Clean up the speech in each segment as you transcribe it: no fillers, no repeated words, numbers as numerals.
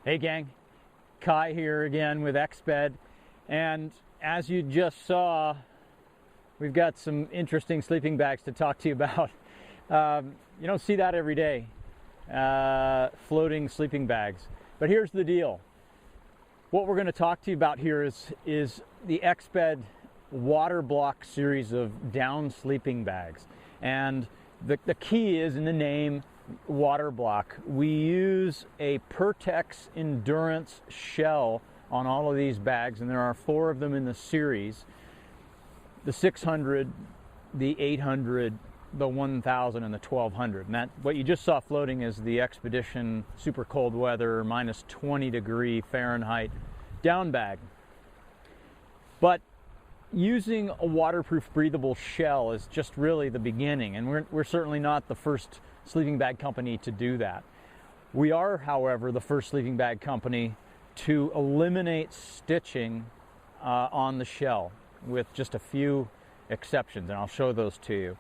Hey gang, Kai here again with Exped, and as you just saw, we've got some interesting sleeping bags to talk to you about. You don't see that every day, floating sleeping bags. But here's the deal. What we're going to talk to you about here is the Exped Waterbloc series of down sleeping bags. And the key is in the name, Waterbloc. We use a Pertex Endurance shell on all of these bags, and there are 4 of them in the series: the 600, the 800, the 1000, and the 1200. And that, what you just saw floating, is the Expedition super cold weather, minus 20 degree Fahrenheit down bag. But using a waterproof breathable shell is just really the beginning, and we're certainly not the first sleeping bag company to do that. We are, however, the first sleeping bag company to eliminate stitching on the shell, with just a few exceptions, and I'll show those to you.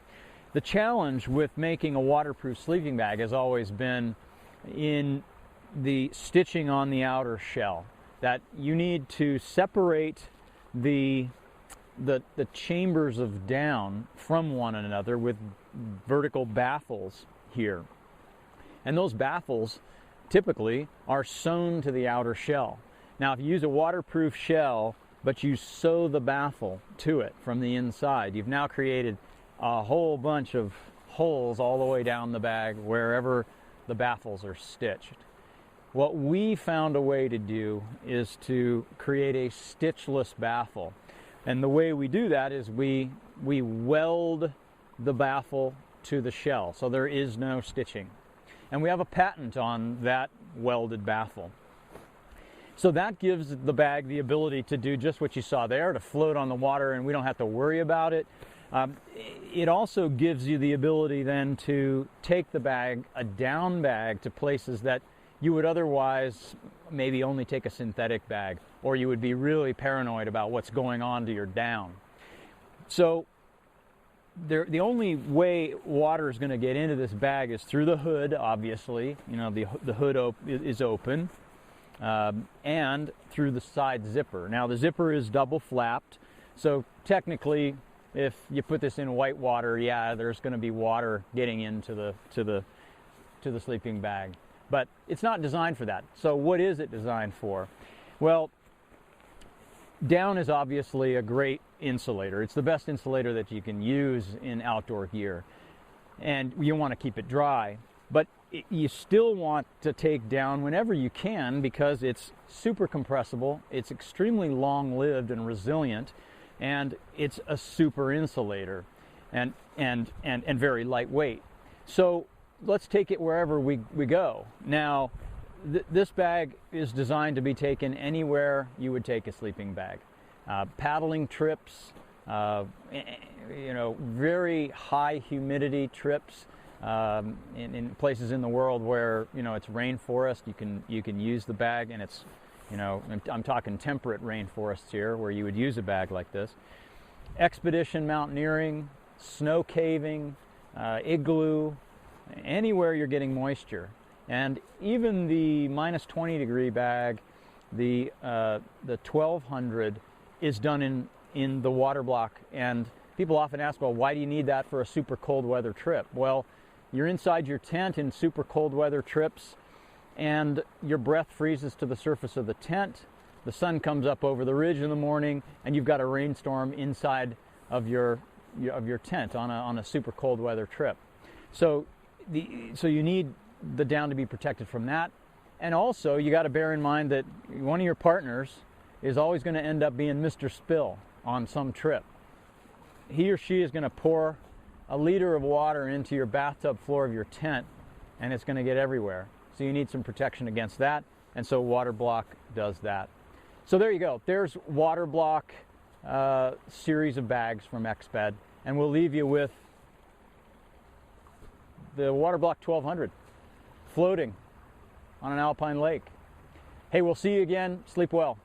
The challenge with making a waterproof sleeping bag has always been in the stitching on the outer shell, that you need to separate the chambers of down from one another with vertical baffles here. And those baffles typically are sewn to the outer shell. Now, if you use a waterproof shell, but you sew the baffle to it from the inside, you've now created a whole bunch of holes all the way down the bag wherever the baffles are stitched. What we found a way to do is to create a stitchless baffle. And the way we do that is we weld the baffle to the shell, so there is no stitching. And we have a patent on that welded baffle. So that gives the bag the ability to do just what you saw there, to float on the water, and we don't have to worry about it. It also gives you the ability then to take the bag, a down bag, to places that you would otherwise maybe only take a synthetic bag, or you would be really paranoid about what's going on to your down. So the only way water is going to get into this bag is through the hood, obviously. You know, the hood is open, and through the side zipper. Now, the zipper is double flapped, so technically, if you put this in white water, yeah, there's going to be water getting into the sleeping bag. But it's not designed for that. So what is it designed for? Well, down is obviously a great insulator. It's the best insulator that you can use in outdoor gear. And you want to keep it dry. But you still want to take down whenever you can, because it's super compressible, it's extremely long-lived and resilient, and it's a super insulator and very lightweight. So let's take it wherever we go. Now, this bag is designed to be taken anywhere you would take a sleeping bag. Paddling trips, very high humidity trips, in places in the world where it's rainforest. You can use the bag, and it's I'm talking temperate rainforests here, where you would use a bag like this. Expedition mountaineering, snow caving, igloo, anywhere you're getting moisture. And even the minus 20 degree bag, the 1200, is done in the Waterbloc. And people often ask, well, why do you need that for a super cold weather trip? Well, you're inside your tent in super cold weather trips, and your breath freezes to the surface of the tent. The sun comes up over the ridge in the morning, and you've got a rainstorm inside of your tent on a super cold weather trip. So you need the down to be protected from that. And also, you got to bear in mind that one of your partners is always going to end up being Mr. Spill on some trip. He or she is going to pour a liter of water into your bathtub floor of your tent, and it's going to get everywhere. So you need some protection against that, and so Waterbloc does that. So there you go. There's Waterbloc series of bags from Exped, and we'll leave you with the Waterbloc 1200 floating on an alpine lake. Hey, we'll see you again. Sleep well.